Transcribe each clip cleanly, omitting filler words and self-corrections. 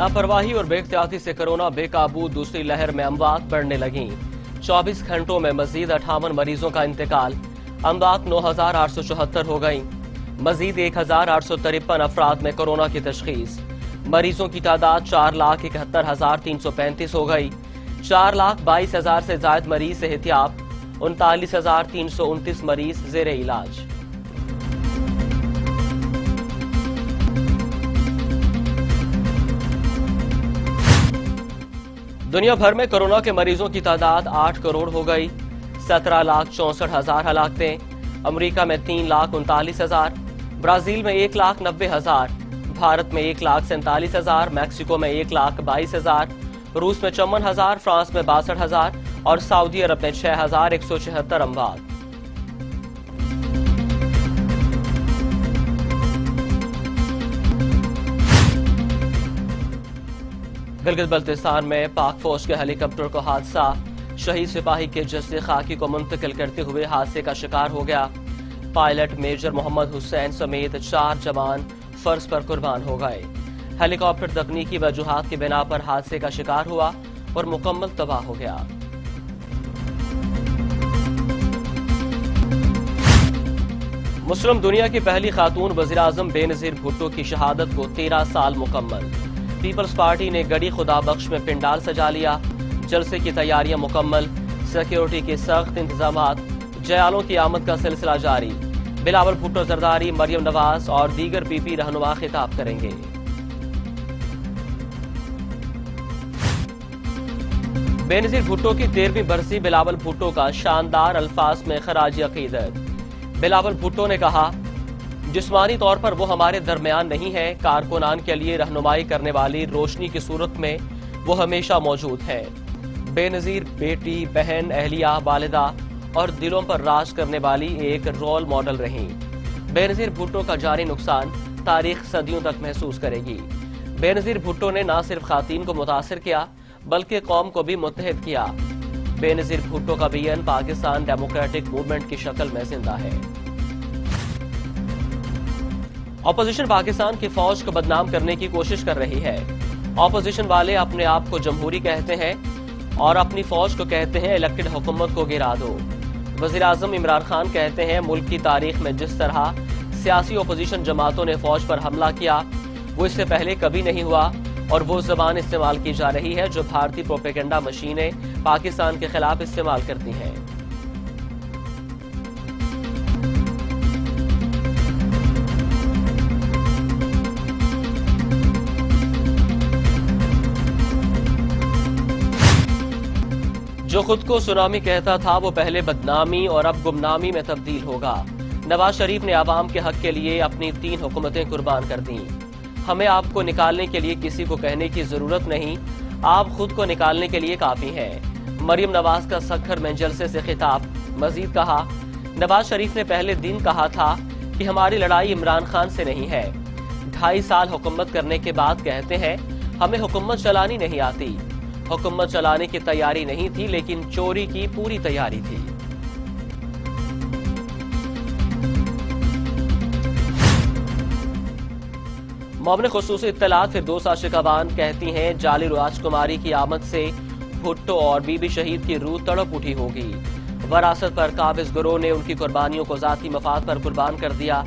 लापरवाही और बेख्तियाती से कोरोना बेकाबू, दूसरी लहर में अमवात बढ़ने लगीं। 24 घंटों में मजीद 58 मरीजों का इंतकाल, अमवात 9,874 हो गई। मजीद 1,853 अफराद में कोरोना की तशखीस। मरीजों की तादाद 4,71,335 हो गई। 4,22,000 से ज्यादा मरीज सेहतियाब, 39,329 मरीज जेरे इलाज। दुनिया भर में कोरोना के मरीजों की तादाद 8 करोड़ हो गई। 17,64,000 हलाकतें। अमेरिका में 3,39,000, ब्राजील में 1,90,000, भारत में 1,47,000, मैक्सिको में 1,22,000, रूस में 54,000, फ्रांस में 62,000 और सऊदी अरब में 6,176 अमवात। गिलगित बल्तिस्तान में पाक फौज के हेलीकॉप्टर को हादसा, शहीद सिपाही के जस्ते खाकी को मुंतकिल करते हुए हादसे का शिकार हो गया। पायलट मेजर मोहम्मद हुसैन समेत 4 जवान फर्ज पर कुर्बान हो गए। हेलीकॉप्टर तकनीकी वजूहात की बिना पर हादसे का शिकार हुआ और मुकम्मल तबाह हो गया। मुस्लिम दुनिया की पहली खातून वज़ीर-ए-आज़म बेनज़ीर भुट्टो की शहादत को 13 साल मुकम्मल। पीपल्स पार्टी ने गड़ी खुदा बख्श में पिंडाल सजा लिया। जलसे की तैयारियां मुकम्मल, सिक्योरिटी के सख्त इंतजामात। जयालों की आमद का सिलसिला जारी। बिलावल भुट्टो जरदारी, मरियम नवाज और दीगर पीपी रहनुमा खिताब करेंगे। बेनज़ीर भुट्टो की 13वीं बरसी बिलावल भुट्टो का शानदार अल्फाज में खराज अकीदत। बिलावल भुट्टो ने कहा, जिस्मानी तौर पर वो हमारे दरमियान नहीं है, कारकुनान के लिए रहनुमाई करने वाली रोशनी की सूरत में वो हमेशा मौजूद है। बेनज़ीर बेटी, बहन, अहलिया, वालिदा और दिलों पर राज करने वाली एक रोल मॉडल रहीं। बेनज़ीर भुट्टो का जारी नुकसान तारीख सदियों तक महसूस करेगी। बेनज़ीर भुट्टो ने न सिर्फ खातीन को मुतासिर किया बल्कि कौम को भी मुत्तहिद किया। बेनज़ीर भुट्टो का विजन पाकिस्तान डेमोक्रेटिक मूवमेंट की शक्ल में जिंदा है। ऑपोजिशन पाकिस्तान की फौज को बदनाम करने की कोशिश कर रही है। ऑपोजिशन वाले अपने आप को जमहूरी कहते हैं और अपनी फौज को कहते हैं इलेक्टेड हुकूमत को गिरा दो। वज़ीर-ए-आज़म इमरान खान कहते हैं मुल्क की तारीख में जिस तरह सियासी ऑपोजिशन जमातों ने फौज पर हमला किया वो इससे पहले कभी नहीं हुआ और वो ज़बान इस्तेमाल की जा रही है जो भारतीय प्रोपेगेंडा मशीनें पाकिस्तान के खिलाफ इस्तेमाल करती हैं। जो खुद को सुनामी कहता था वो पहले बदनामी और अब गुमनामी में तब्दील होगा। नवाज शरीफ ने आवाम के हक के लिए अपनी 3 हुकूमतें कुर्बान कर दी। हमें आपको निकालने के लिए किसी को कहने की जरूरत नहीं, आप खुद को निकालने के लिए काफी हैं। मरियम नवाज का सखर में जलसे से खिताब। मजीद कहा, नवाज शरीफ ने पहले दिन कहा था कि हमारी लड़ाई इमरान खान से नहीं है। 2.5 साल हुकूमत करने के बाद कहते हैं हमें हुकूमत चलानी नहीं आती। हुकूमत चलाने की तैयारी नहीं थी लेकिन चोरी की पूरी तैयारी थी। मोमिन खुसूसी इत्तलात फिरदौस आशिकाबान कहती हैं जाली राजकुमारी की आमद से भुट्टो और बीबी शहीद की रूह तड़प उठी होगी। वरासत पर काबिज गिरोह ने उनकी कुर्बानियों को जाती मफाद पर कुर्बान कर दिया।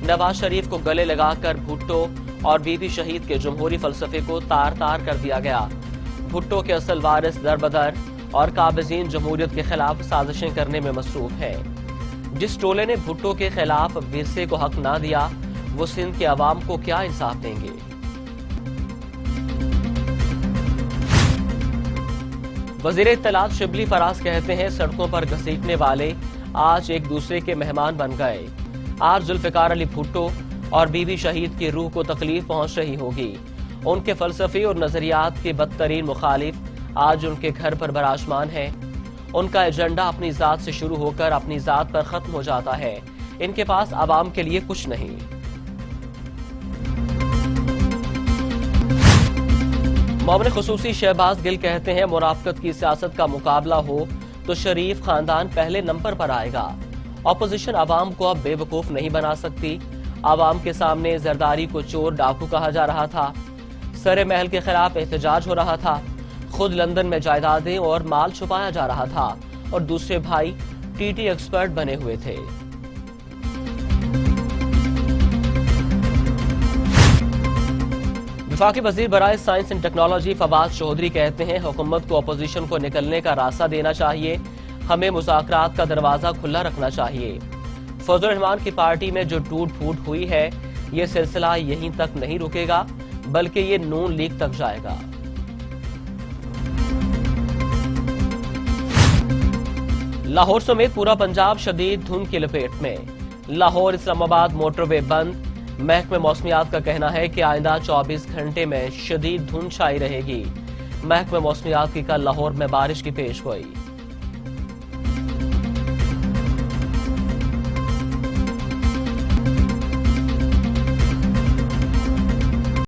नवाज शरीफ को गले लगाकर भुट्टो और बीबी शहीद के जमहूरी फलसफे को तार तार कर दिया गया। भुट्टो के असल वारिस दरबदर और काबिजीन जमहूरियत के खिलाफ साजिशें करने में मसरूफ है। जिस टोले ने भुट्टो के खिलाफ विरसे को हक ना दिया वो सिंध के अवाम को क्या इंसाफ देंगे। वजीर इत्तलात शिबली फराज कहते हैं सड़कों पर घसीटने वाले आज एक दूसरे के मेहमान बन गए। आज जुल्फिकार अली भुट्टो और बीबी शहीद की रूह को तकलीफ पहुंच रही होगी। उनके फलसफे और नजरियात के बदतरीन मुखालिफ आज उनके घर पर बराजमान है। उनका एजेंडा अपनी जात से शुरू होकर अपनी जात पर खत्म हो जाता है। इनके पास आवाम के लिए कुछ नहीं। मोमिन खुसूसी शहबाज गिल कहते हैं मुनाफिकत की सियासत का मुकाबला हो तो शरीफ खानदान पहले नंबर पर आएगा। ऑपोजिशन आवाम को अब बेवकूफ नहीं बना सकती। आवाम के सामने जरदारी को चोर डाकू कहा जा रहा था। سر محل کے خلاف احتجاج ہو رہا تھا۔ خود لندن میں جائیدادیں اور مال چھپایا جا رہا تھا اور دوسرے بھائی ٹی ٹی ایکسپرٹ بنے ہوئے تھے۔ وفاقی وزیر برائے science and technology Fawad Chaudhry کہتے ہیں حکومت کو اپوزیشن کو نکلنے کا راستہ دینا چاہیے، ہمیں مذاکرات کا دروازہ کھلا رکھنا چاہیے۔ فضل الرحمان کی پارٹی میں جو ٹوٹ پھوٹ ہوئی ہے یہ سلسلہ یہیں تک نہیں رکے گا بلکہ یہ نون لیگ تک جائے گا۔ لاہور سمیت پورا پنجاب شدید دھند کی لپیٹ میں۔ لاہور اسلام آباد موٹر وے بند۔ محکمہ موسمیات کا کہنا ہے کہ آئندہ 24 گھنٹے میں شدید دھند چھائی رہے گی۔ محکمہ موسمیات کی کل لاہور میں بارش کی پیش گوئی۔